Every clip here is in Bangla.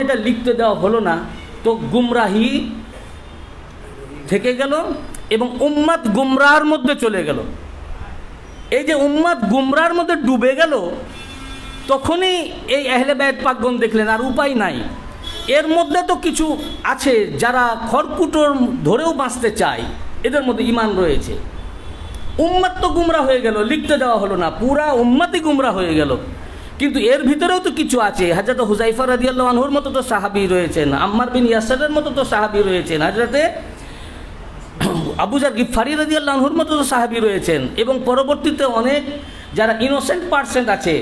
এটা লিখতে দেওয়া হলো না, তো গুমরাহি থেকে গেল এবং উম্মাত গুমরাহর মধ্যে চলে গেল। এই যে উম্মাত গুমরাহর মধ্যে ডুবে গেল, তখনই এই আহলে বায়ত পাকগণ দেখলেন আর উপায় নাই। এর মধ্যে তো কিছু আছে যারা খড়কুটোর ধরেও বাঁচতে চায়, এদের মধ্যে ঈমান রয়েছে। উম্মাত তো গুমরাহ হয়ে গেল, লিখতে দেওয়া হলো না, পুরা উম্মাতই গুমরাহ হয়ে গেল। কিন্তু এর ভিতরেও তো কিছু আছে। হযরত হুযায়ফা রাদিয়াল্লাহু আনহুর মতো তো সাহাবী রয়েছেন, আম্মার বিন ইয়াসিরের মতো তো সাহাবী রয়েছেন, হযরতে আবু যার গিফারি রাদিয়াল্লাহু আনহুর মতো তো সাহাবী রয়েছেন, এবং পরবর্তীতে অনেক যারা ইনোসেন্ট পার্সেন্ট আছে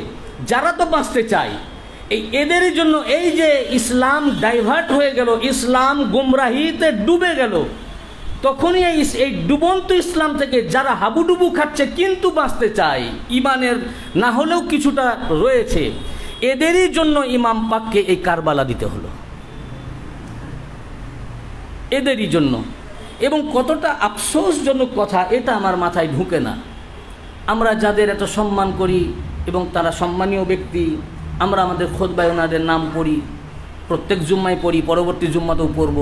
যারা তো বাঁচতে চায়। এদেরই জন্য এই যে ইসলাম ডাইভার্ট হয়ে গেল, ইসলাম গুমরাহিতে ডুবে গেল, তখনই এই ডুবন্ত ইসলাম থেকে যারা হাবুডুবু খাচ্ছে কিন্তু বাঁচতে চায়, ইমানের না হলেও কিছুটা রয়েছে, এদেরই জন্য ইমাম পাককে এই কারবালা দিতে হলো, এদেরই জন্য। এবং কতটা আফসোসজনক কথা, এটা আমার মাথায় ঢুকে না। আমরা যাদের এত সম্মান করি এবং তারা সম্মানীয় ব্যক্তি, আমরা আমাদের খুতবায় ওনাদের নাম পড়ি, প্রত্যেক জুম্মায় পড়ি, পরবর্তী জুম্মাতেও পড়ব,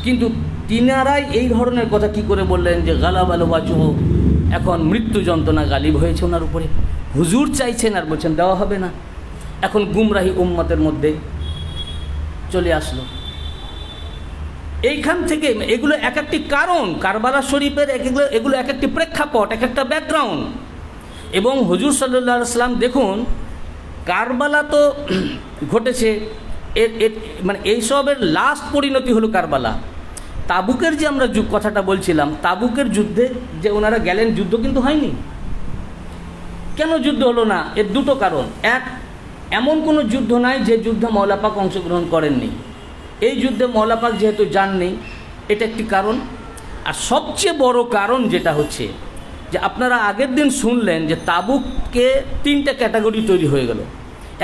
কিন্তু তিনারাই এই ধরনের কথা কি করে বললেন যে গালাবাল ওয়াজহ, এখন মৃত্যু যন্ত্রণা গালিব হয়েছে ওনার উপরে, হুজুর চাইছেন আর বলছেন দেওয়া হবে না। এখন গুমরাহি উম্মতের মধ্যে চলে আসলো। এইখান থেকে এগুলো এক একটি কারণ, কারবালা শরীফের এগুলো এক একটি প্রেক্ষাপট, এক একটা ব্যাকগ্রাউন্ড। এবং হুজুর সাল্লাল্লাহু আলাইহি ওয়াসাল্লাম দেখুন, কারবালা তো ঘটেছে, মানে এইসবের লাস্ট পরিণতি হলো কারবালা। তাবুকের যে আমরা কথাটা বলছিলাম, তাবুকের যুদ্ধে যে ওনারা গেলেন, যুদ্ধ কিন্তু হয়নি। কেন যুদ্ধ হলো না? এর দুটো কারণ। এক, এমন কোনো যুদ্ধ নাই যে যুদ্ধে মওলা পাক অংশগ্রহণ করেননি। এই যুদ্ধে মওলা পাক যেহেতু যাননি, এটা একটি কারণ। আর সবচেয়ে বড় কারণ যেটা হচ্ছে যে আপনারা আগের দিন শুনলেন যে তাবুককে তিনটা ক্যাটাগরি তৈরি হয়ে গেল।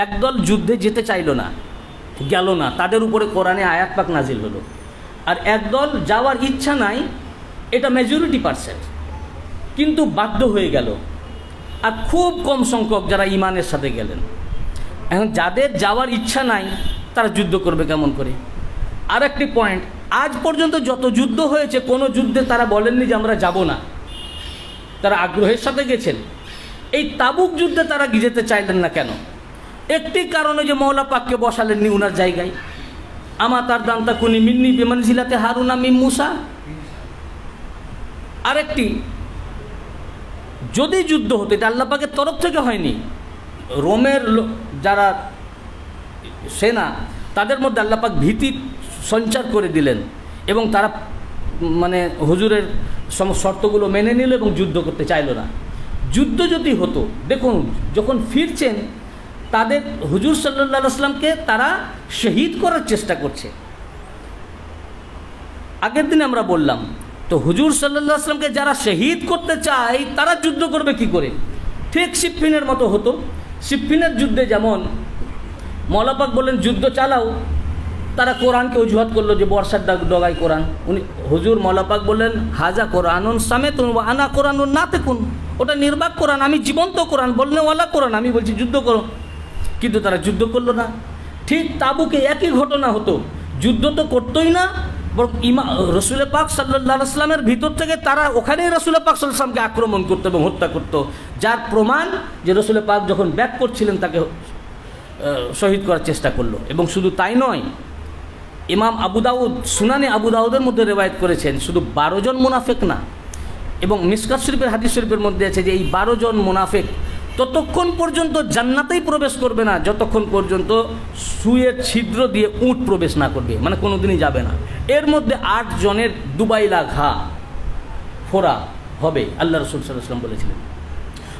একদল যুদ্ধে যেতে চাইল না, গেল না, তাদের উপরে কোরআনে আয়াত পাক নাজিল হলো। আর একদল যাওয়ার ইচ্ছা নাই, এটা মেজরিটি পার্সেন্ট, কিন্তু বাধ্য হয়ে গেল। আর খুব কম সংখ্যক যারা ইমানের সাথে গেলেন। এখন যাদের যাওয়ার ইচ্ছা নাই তারা যুদ্ধ করবে কেমন করে? আর একটি পয়েন্ট, আজ পর্যন্ত যত যুদ্ধ হয়েছে কোনো যুদ্ধে তারা বলেননি যে আমরা যাব না, তারা আগ্রহের সাথে গেছেন। এই তাবুক যুদ্ধে তারা যেতে চাইলেন না কেন? একটি কারণে যে মওলা পাককে বসালেননি উনার জায়গায়। আমা তার দান্তা কুনি মিন্নি বিমানজিলাতে হারুনা মিম মুসা। আরেকটি, যদি যুদ্ধ হতো, এটা আল্লাহ পাকের তরফ থেকে হয়নি, রোমের যারা সেনা তাদের মধ্যে আল্লাহ পাক ভীতি সঞ্চার করে দিলেন এবং তারা মানে হুজুরের শর্তগুলো মেনে নিল এবং যুদ্ধ করতে চাইল না। যুদ্ধ যদি হতো, দেখুন যখন ফিরছেন তাদের হুজুর সাল্লাল্লাহু আলাইহি ওয়াসাল্লামকে তারা শহীদ করার চেষ্টা করছে। আগের দিন আমরা বললাম, তো হুজুর সাল্লাল্লাহু আলাইহি ওয়াসাল্লামকে যারা শহীদ করতে চায় তারা যুদ্ধ করবে কি করে? ঠিক সিফফিনের মতো হতো। সিফফিনের যুদ্ধে যেমন মওলা পাক বললেন যুদ্ধ চালাও, তারা কোরআনকে অজুহাত করলো যে বর্ষার ডগায় কোরআন। উনি হুজুর মওলা পাক বললেন হাজা কোরআনুন সামেতুন ওয়া আনা কোরআনুন নাতিকুন, ওটা নির্বাক কোরআন, আমি জীবন্ত কোরআন, বলনেওয়ালা কোরআন, আমি বলছি যুদ্ধ করো। কিন্তু তারা যুদ্ধ করলো না। ঠিক তাবুকে একই ঘটনা হতো, যুদ্ধ তো করতোই না, বরং রসুল পাক সাল্লাল্লাহু আলাইহি ওয়াসাল্লামের ভিতর থেকে তারা ওখানেই রসুল পাক সাল্লাল্লাহু আলাইহি ওয়াসাল্লামকে আক্রমণ করতো এবং হত্যা করতো, যার প্রমাণ যে রসুল পাক যখন ব্যাক করছিলেন তাকে শহীদ করার চেষ্টা করলো। এবং শুধু তাই নয়, ইমাম আবু দাউদ সুনানে আবু দাউদের মধ্যে রেওয়ায়েত করেছেন শুধু 12 জন মুনাফিক না, এবং মিশকাত শরীফের হাদিস শরীফের মধ্যে আছে যে এই 12 জন মুনাফিক ততক্ষণ পর্যন্ত জান্নাতেই প্রবেশ করবে না যতক্ষণ পর্যন্ত সুয়ের ছিদ্র দিয়ে উট প্রবেশ না করবে, মানে কোনোদিনই যাবে না। এর মধ্যে 8 জনের দুবাইলা ঘা ফোড়া হবে, আল্লাহ রাসূল সাল্লাল্লাহু আলাইহি ওয়াসাল্লাম বলেছিলেন।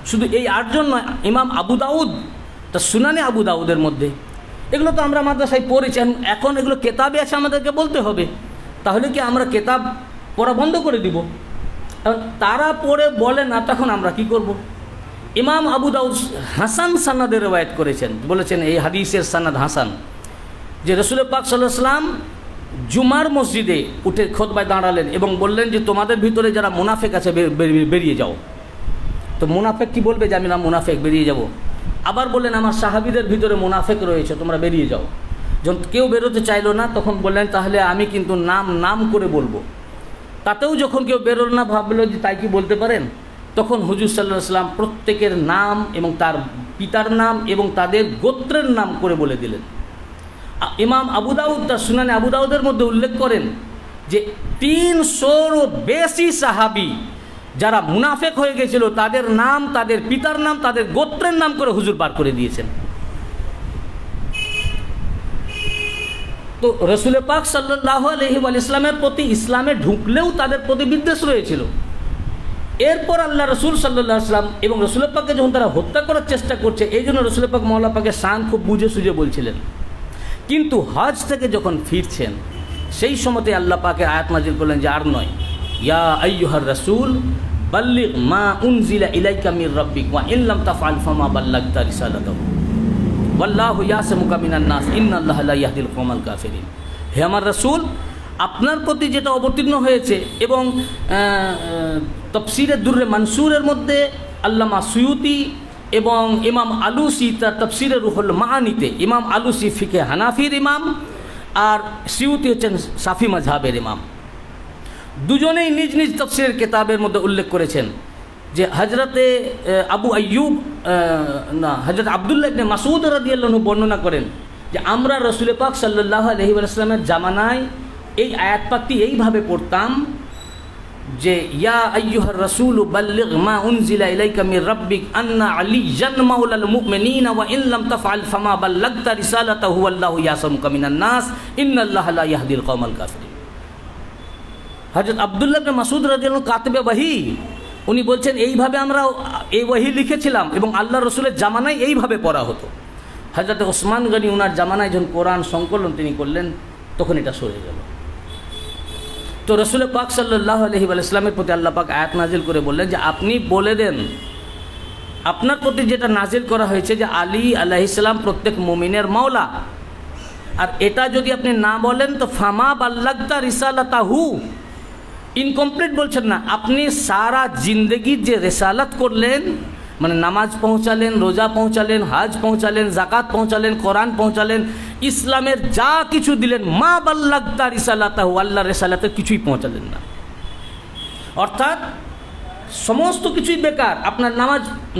শুধু এই 8 জন নয়, ইমাম আবু দাউদ তা সুনানে আবু দাউদের মধ্যে, এগুলো তো আমরা মাদ্রাসায় পড়েছি, এখন এগুলো কেতাবে আছে, আমাদেরকে বলতে হবে। তাহলে কি আমরা কেতাব পড়া বন্ধ করে দিব? তারা পড়ে বলে না, তখন আমরা কি করব? ইমাম আবু দাউদ হাসান সানাদে রওয়ায়াত করেছেন, বলেছেন এই হাদিসের সানাদ হাসান, যে রসুল পাক সাল্লাল্লাহু আলাইহি ওয়াসাল্লাম জুমার মসজিদে উঠে খুতবায় দাঁড়ালেন এবং বললেন যে তোমাদের ভিতরে যারা মুনাফিক আছে বেরিয়ে যাও। তো মুনাফিক কি বলবে যে আমি না মুনাফিক, বেরিয়ে যাব। আবার বললেন আমার সাহাবীদের ভিতরে মুনাফিক রয়েছে, তোমরা বেরিয়ে যাও। যখন কেউ বেরোতে চাইলো না তখন বললেন তাহলে আমি কিন্তু নাম নাম করে বলবো। তাতেও যখন কেউ বেরোলো না, ভাবলো যে তাই কি বলতে পারেন, তখন হুজুর সাল্লাল্লাহু আলাইহি ওয়াসাল্লাম প্রত্যেকের নাম এবং তার পিতার নাম এবং তাদের গোত্রের নাম করে বলে দিলেন। ইমাম আবু দাউদ তার সুনানে আবু দাউদের মধ্যে উল্লেখ করেন যে 300-ও বেশি সাহাবী যারা মুনাফেক হয়ে গেছিল তাদের নাম, তাদের পিতার নাম, তাদের গোত্রের নাম করে হুজুর বার করে দিয়েছেন। তো রসুল পাক সাল্লাল্লাহু আলাইহি ওয়াসাল্লামের প্রতি ইসলামে ঢুকলেও তাদের প্রতি বিদ্বেষ রয়েছিল। এরপর আল্লাহ রসুল সাল্লাল্লাহু আলাইহি ওয়াসাল্লাম এবং রসুল পাককে যখন তারা হত্যা করার চেষ্টা করছে, এই জন্য রসুল পাক মওলা পাকের শান খুব বুঝে সুঝে বলছিলেন। কিন্তু হজ থেকে যখন ফিরছেন সেই সময়তে আল্লাহ পাকের আয়াত নাজিল করলেন যে আর নয়, ইয়া আইয়ুহার রাসূল বাল্লিগ মা উনজিলা ইলাইকা মির রাব্বিক ওয়া ইন লাম তাফআল ফামা বাল্লাগতা রিসালাতাহু ওয়াল্লাহু ইয়াসিমুকা মিনান নাস ইন্নাল্লাহা লা ইয়াহদিল কওমাল কাফিরিন। হে আমার রাসূল, আপনার প্রতি যেটা অবতীর্ণ হয়েছে, এবং তাফসীরে দুররে মানসুরের মধ্যে আল্লামা সুয়ুতি এবং ইমাম আলুসি তার তাফসীরে রুহুল মাআনিতে, ইমাম আলুসি ফিকে হানাফির ইমাম আর সিউতি হচ্ছেন শাফি মাযহাবের ইমাম, দুজনেই নিজ নিজ তাফসীরের কিতাবের মধ্যে উল্লেখ করেছেন যে হযরতে আবু আইয়ুব হযরত আব্দুল্লাহ ইবনে মাসউদ রাদিয়াল্লাহু আনহু বর্ণনা করেন যে আমরা রাসূল পাক সাল্লাল্লাহু আলাইহি ওয়াসাল্লামের জামানায় এই আয়াত পাকটি এইভাবে পড়তাম যে ইয়া আইয়ুহার রাসূল বাল্লিগ মা উনজিলা ইলাইকা মির রাব্বিক আন্না আলিয়ান মাওলাল মুমিনিনা ওয়া ইন লাম তাফআল ফামা বাল্লাগতা রিসালাতাহু ওয়াল্লাহু ইয়াসিমুকা মিনান নাস ইন্নাল্লাহা লা ইয়াহদিল কওমাল কাফিরিন। হযরত আব্দুল্লাহ ইবনে মাসউদ রাদিয়াল্লাহু আনহু কাতিবে ওয়াহি, উনি বলছেন এইভাবে আমরা এই ওয়াহি লিখেছিলাম এবং আল্লাহ রসুলের জামানায় এইভাবে পড়া হতো। হযরত ওসমান গনি উনার জামানায় যখন কোরআন সংকলন তিনি করলেন তখন এটা সরে গেল। তো রসুল পাক সাল্লাল্লাহু আলাইহি ওয়াসাল্লামের প্রতি আল্লাহ পাক আয়াত নাজিল করে বললেন যে আপনি বলে দেন আপনার প্রতি যেটা নাজিল করা হয়েছে যে আলী আলাইহিস সালাম প্রত্যেক মুমিনের মাওলা, আর এটা যদি আপনি না বলেন তো ফামা বাল্লাগতা রিসালাতাহু, ইনকমপ্লিট বলছেন না, আপনি সারা জিন্দগির যে রেসালাত করলেন, মানে নামাজ পৌঁছালেন, রোজা পৌঁছালেন, হজ পৌঁছালেন, জাকাত পৌঁছালেন, কোরআন পৌঁছালেন, ইসলামের যা কিছু দিলেন, মা বাল্লাগতা রিসালাতাহু, আল্লাহর রেসালাতের কিছুই পৌঁছালেন না। অর্থাৎ সমস্ত কিছুই বেকার। আপনার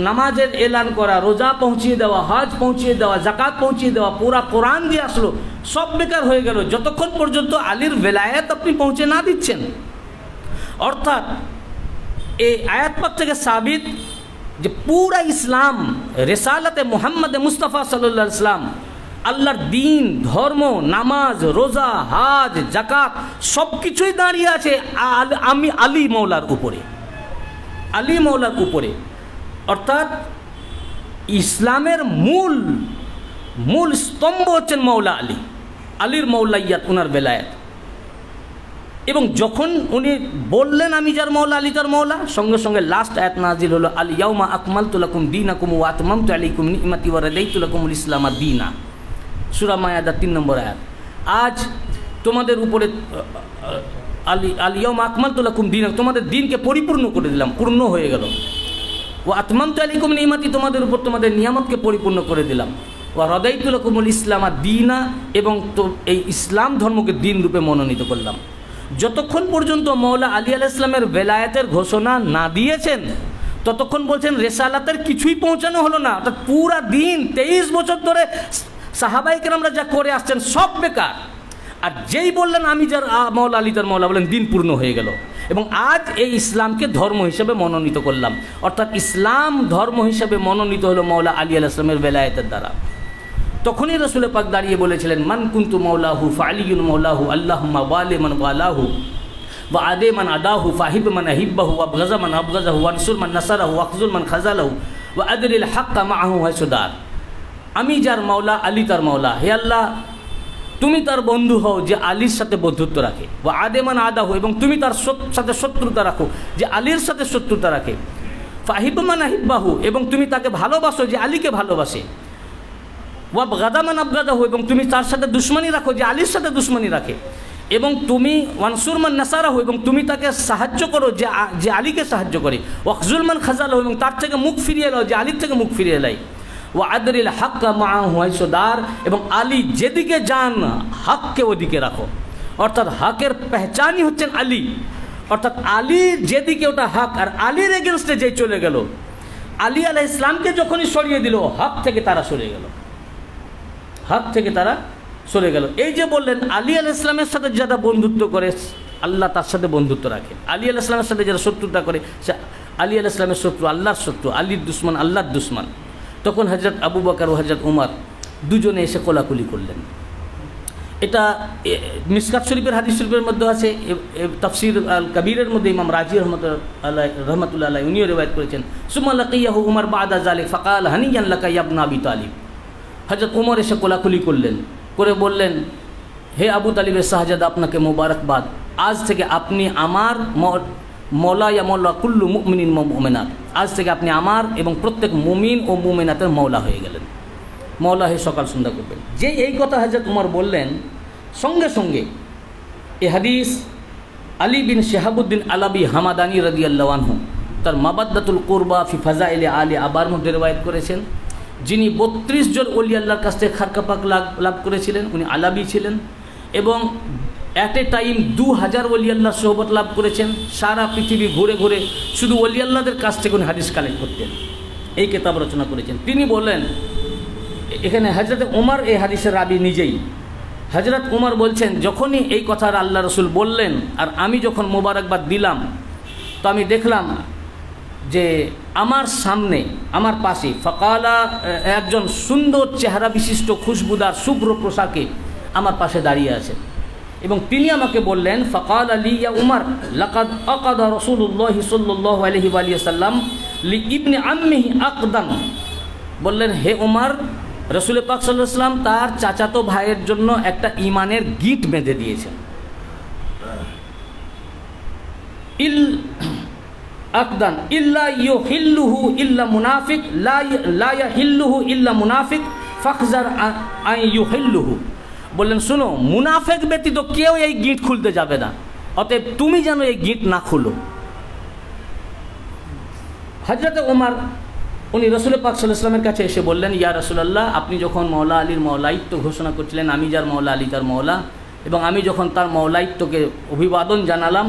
নামাজের এলান করা, রোজা পৌঁছিয়ে দেওয়া, হজ পৌঁছিয়ে দেওয়া, জাকাত পৌঁছিয়ে দেওয়া, পুরা কোরআন দিয়ে আসলো, সব বেকার হয়ে গেল যতক্ষণ পর্যন্ত আলীর বেলায়েত আপনি পৌঁছে না দিচ্ছেন। অর্থাৎ এই আয়াত পাক থেকে সাবিত যে পুরা ইসলাম রেসালাতে মুহাম্মদে মুস্তাফা সাল্লাল্লাহু আলাইহি ওয়াসাল্লাম, আল্লাহর দ্বীন, ধর্ম, নামাজ, রোজা, হজ, যাকাত সব কিছুই দাঁড়িয়ে আছে আমি আলী মৌলার উপরে, আলী মৌলার উপরে। অর্থাৎ ইসলামের মূল স্তম্ভ হচ্ছেন মৌলা আলী, আলীর মৌলাইয়াত, উনার বেলায়েত। এবং যখন উনি বললেন আমি যার মৌলা আলী তার মৌলা, সঙ্গে সঙ্গে লাস্ট আয়াত নাজিল হলো আল ইয়াউমা আকমালতু লাকুম দীনাকুম ওয়া আতমামতু আলাইকুম নি'মাতি ওয়া রাদাইতু লাকুমুল ইসলামা দীনা, সূরা মায়াদা 3 নম্বর আয়াত। আজ তোমাদের উপরে আল ইয়াউমা আকমালতু লাকুম দীনাকুম, তোমাদের দ্বীনকে পরিপূর্ণ করে দিলাম, পূর্ণ হয়ে গেল। ওয়া আতমামতু আলাইকুম নি'মাতি, তোমাদের উপর তোমাদের নিয়ামতকে পরিপূর্ণ করে দিলাম। ওয়া রাদাইতু লাকুমুল ইসলামা দীনা, এবং তো এই ইসলাম ধর্মকে দ্বীন রূপে মনোনীত করলাম। যতক্ষণ পর্যন্ত মৌলা আলী আলাইহিস সালামের বেলায়েতের ঘোষণা না দিয়েছেন ততক্ষণ বলছেন রেসালাতের কিছুই পৌঁছানো হলো না। অর্থাৎ পুরা দিন 23 বছর ধরে সাহাবায়ে কেরামরা যা করে আসছেন সব বেকার। আর যেই বললেন আমি যার মৌলা আলী তার মৌলা, বলেন দিন পূর্ণ হয়ে গেল। এবং আজ এই ইসলামকে ধর্ম হিসেবে মনোনীত করলাম। অর্থাৎ ইসলাম ধর্ম হিসেবে মনোনীত হলো মৌলা আলী আলাইহিস সালামের বেলায়েতের দ্বারা। তখনই রসুল পাক দাঁড়িয়ে বলেছিলেন মান কুনতু মাওলাহু ফাআলিয়ুন মাওলাহু আল্লাহুম্মা ওয়ালি মান ওয়ালাহু ওয়া আদি মান আদাহু ফাহিব মান আহিব্বাহু ওয়া আবগাযা মান আবগাযাহু ওয়ানসুর মান নাসারাহু ওয়াখযুল মান খাযালাহু ওয়া আদরিল হাক্কা মাআহু হাইসুদার। আমি যার মাওলা আলী তার মাওলা, হে আল্লাহ তুমি তার বন্ধু হও যে আলীর সাথে বন্ধুত্ব রাখে, ওয়া আদি মান আদাহু, এবং তুমি তার সাথে শত্রুতা রাখো যে আলীর সাথে শত্রুতা রাখে, ফাহিব মান আহিব্বাহু, এবং তুমি তাকে ভালোবাসো যে আলীকে ভালোবাসে, ওয়াব গাদামান আবগাদাহু, এবং তুমি তার সাথে দুশ্মনী রাখো যে আলীর সাথে দুশ্মনী রাখে, এবং তুমি ওয়ানসুরমান নাসারাহু, এবং তুমি তাকে সাহায্য করো যে আলীকে সাহায্য করে, ওয়াখজুলমান খাজালাহু, এবং তার থেকে মুখ ফিরিয়ে এলো যে আলীর থেকে মুখ ফিরিয়ে এলাই, ওয়া আদরিল হাক্কা মাআহু হাইসু দার, এবং আলী যেদিকে যান হককে ওদিকে রাখো। অর্থাৎ হকের পেহচানই হচ্ছেন আলী, অর্থাৎ আলীর যেদিকে ওটা হক, আর আলীর এগেনস্টে যে চলে গেল, আলী আলাইহিস সালামকে যখনই সরিয়ে দিল হক থেকে তারা সরে গেল, হক থেকে তারা সরে গেল। এই যে বললেন আলী আলাইহিস সালামের সাথে যারা বন্ধুত্ব করে আল্লাহ তার সাথে বন্ধুত্ব রাখে, আলী আলাইহিস সালামের সাথে যারা শত্রুতা করে সে আলী আলাইহিস সালামের শত্রু, আল্লাহর শত্রু, আলীর দুশমন আল্লাহর দুশমন। তখন হযরত আবু বকর ও হযরত উমর দুজনে এসে কোলাকুলি করলেন। এটা মিশকাত শরীফের হাদিস শরীফের মধ্যে আছে, তাফসীর আল কবীরের মধ্যে ইমাম রাজি রহমাতুল্লাহ আলাইহি উনিও রিওয়ায়াত করেছেন। সুম্মা লাকিয়াহু উমর বাদা যালিক ফাকাল হানিয়ান লাকা ইয়া ইবনা আবি তালিব। হযরত উমর এসে কোলাকুলি করলেন, করে বললেন, হে আবু তালিবের শাহজাদা, আপনাকে মোবারকবাদ, আজ থেকে আপনি আমার মওলা ইয়া মওলা কুল্লু মুমিনিন ওয়া মুমিনাত, আজ থেকে আপনি আমার এবং প্রত্যেক মুমিন ও মুমিনাতের মওলা হয়ে গেলেন, মওলা হয়ে সকাল সন্ধ্যা করবেন। যে এই কথা হযরত উমর বললেন, সঙ্গে সঙ্গে এই হাদিস আলী বিন শিহাবুদ্দিন আলাবি হামাদানি রাদিয়াল্লাহু আনহু তার মাবাদ্দাতুল কুরবা ফি ফাজাইলে আলী আবার মধ্যে রিওয়ায়াত করেছেন, যিনি 32 জন ওলি আল্লাহর কাছ থেকে খারকা পাক লাভ করেছিলেন, উনি আলাবি ছিলেন, এবং অ্যাট এ টাইম 2000 ওলি আল্লাহর সোহবত লাভ করেছেন। সারা পৃথিবী ঘুরে ঘুরে শুধু ওলি আল্লাহদের কাছ থেকে উনি হাদিস কালেক্ট করতেন, এই কিতাব রচনা করেছেন। তিনি বলেন, এখানে হযরত উমর এই হাদিসের রাবি নিজেই, হযরত উমর বলছেন, যখনই এই কথা আল্লাহ রসুল বললেন আর আমি যখন মোবারকবাদ দিলাম, তো আমি দেখলাম যে আমার সামনে আমার পাশে ফাকালা একজন সুন্দর চেহারা বিশিষ্ট খুশবুদার শুভ্র পোশাকে আমার পাশে দাঁড়িয়ে আছেন, এবং তিনি আমাকে বললেন, ফাকাল আলী ইয়া উমর লাকাদ আকাদা রাসূলুল্লাহি সাল্লাল্লাহু আলাইহি ওয়া সাল্লাম লি ইবনে আম্মিহি আকদাম। বললেন, হে উমর, রাসূল পাক সাল্লাল্লাহু আলাইহি ওয়াসাল্লাম তার চাচাতো ভাইয়ের জন্য একটা ঈমানের গিট বেঁধে দিয়েছেন। আকদান ইল্লা ইউহিল্লুহু ইল্লা মুনাফিক লা ইয়াহিল্লুহু ইল্লা মুনাফিক ফাখজার আন ইউহিল্লুহু। বললেন, শুনো, মুনাফিক ব্যতীত কেউ এই গিট খুলতে যাবে না, অতএব তুমি যেন এই গিট না খুলো। হযরত ওমর উনি রাসূল পাক সাল্লাল্লাহু আলাইহি ওয়াসাল্লামের কাছে এসে বললেন, ইয়া রাসূলুল্লাহ, আপনি যখন মওলা আলীর মওলাইত্ব ঘোষণা করছিলেন, আমি যার মওলা আলী তার মওলা, এবং আমি যখন তার মওলাইত্বকে অভিবাদন জানালাম,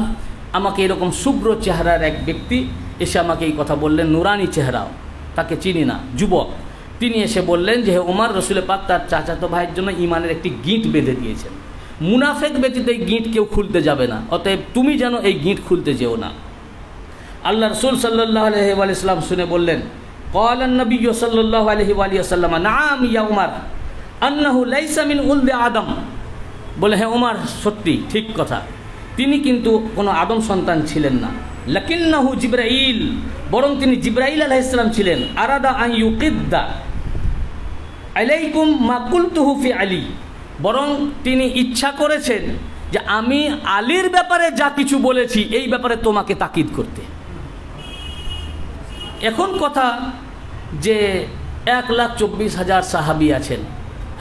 আমাকে এরকম শুভ্র চেহারার এক ব্যক্তি এসে আমাকে এই কথা বললেন, নুরানি চেহারাও, তাকে চিনি না, যুবক। তিনি এসে বললেন যে, হে ওমর, রাসূল পাক তার চাচাতো ভাইয়ের জন্য ঈমানের একটি গিঁট বেঁধে দিয়েছেন, মুনাফিক ব্যতীত এই গিঁট কেউ খুলতে যাবে না, অতএব তুমি যেন এই গিঁট খুলতে যেও না। আল্লাহ রাসূল সাল্লাল্লাহু আলাইহি ওয়া সাল্লাম শুনে বললেন, قال النبي صلى الله عليه وسلم نعم يا عمر انه ليس من ولد আদম। বলে, হে ওমর, সত্যি ঠিক কথা, তিনি কিন্তু কোনো আদম সন্তান ছিলেন না। লাকিন্নাহু জিবরাইল, বরং তিনি জিবরাইল আলাইহিস সালাম ছিলেন। আরাদা আন ইউকিদ্দা আলাইকুম মা কুলতুহু ফি আলী, বরং তিনি ইচ্ছা করেছেন যে আমি আলীর ব্যাপারে যা কিছু বলেছি এই ব্যাপারে তোমাকে তাকিদ করতে। এখন কথা যে 1,24,000 সাহাবী আছেন,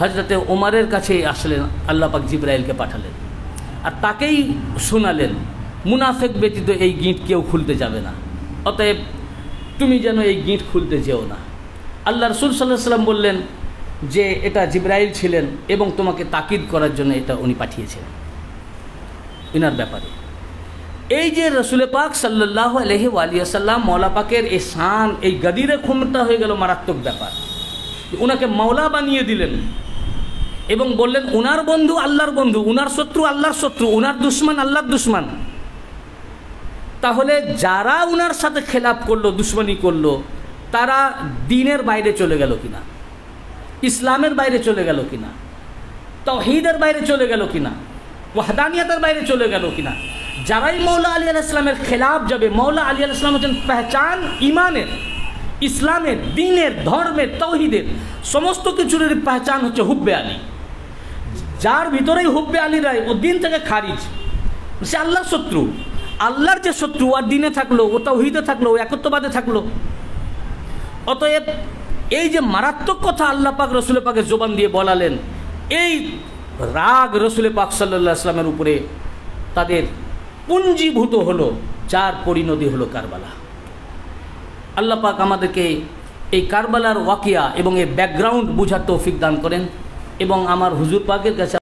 হযরতে ওমরের কাছে আসলেন, আল্লাহ পাক জিবরাইলকে পাঠালেন আর তাকেই শোনালেন, মুনাফিক ব্যতীত এই গিঁট কেউ খুলতে যাবে না, অতএব তুমি যেন এই গিঁট খুলতে যেও না। আল্লাহ রাসূল সাল্লাল্লাহু আলাইহি ওয়াসাল্লাম বললেন যে এটা জিবরাইল ছিলেন এবং তোমাকে তাকিদ করার জন্য এটা উনি পাঠিয়েছেন ইনার ব্যাপারে। এই যে রাসূল পাক সাল্লাল্লাহু আলাইহি ওয়া সাল্লাম মওলা পাকের এই শান, এই গদিরে ক্ষমতা হয়ে গেল মারাত্মক ব্যাপার। ওনাকে মাওলা বানিয়ে দিলেন এবং বললেন উনার বন্ধু আল্লাহর বন্ধু, উনার শত্রু আল্লাহর শত্রু, উনার দুশমন আল্লাহর দুশমন। তাহলে যারা উনার সাথে খেলাফ করলো, দুশমনি করলো, তারা দ্বীনের বাইরে চলে গেল কিনা, ইসলামের বাইরে চলে গেল কিনা, তাওহীদের বাইরে চলে গেল কিনা, ওয়াহদানিয়তের বাইরে চলে গেল কিনা? যারাই মৌলা আলী আলাইহিস সালামের খেলাফ যাবে, মৌলা আলী আলাইহিস সালাম হচ্ছেন পেহচান ইমানের, ইসলামের, দ্বীনের, ধর্মের, তাওহীদের, সমস্ত কিছুর পেহচান হচ্ছে হুব্বে আলী। যার ভিতরেই হুব্বে আলী রায়, ও দ্বীন থেকে খারিজ, সে আল্লাহর শত্রু। আল্লাহর যে শত্রু, আর দ্বীনে থাকলো, ও তাওহীদে থাকলো, ও একত্ববাদে থাকলো। অতএব এই যে মারাত্মক কথা আল্লাহ পাক রসুল পাকের জবান দিয়ে বলালেন, এই রাগ রসুল পাক সাল্লাল্লাহু আলাইহি ওয়াসাল্লামের উপরে তাদের পুঞ্জীভূত হলো, যার পরিণতি হলো কারবালা। আল্লাহ পাক আমাদেরকে এই কারবালার ওয়াকিয়া এবং এই ব্যাকগ্রাউন্ড বোঝার তৌফিক দান করেন এবং আমার হুজুর পাকের কাছে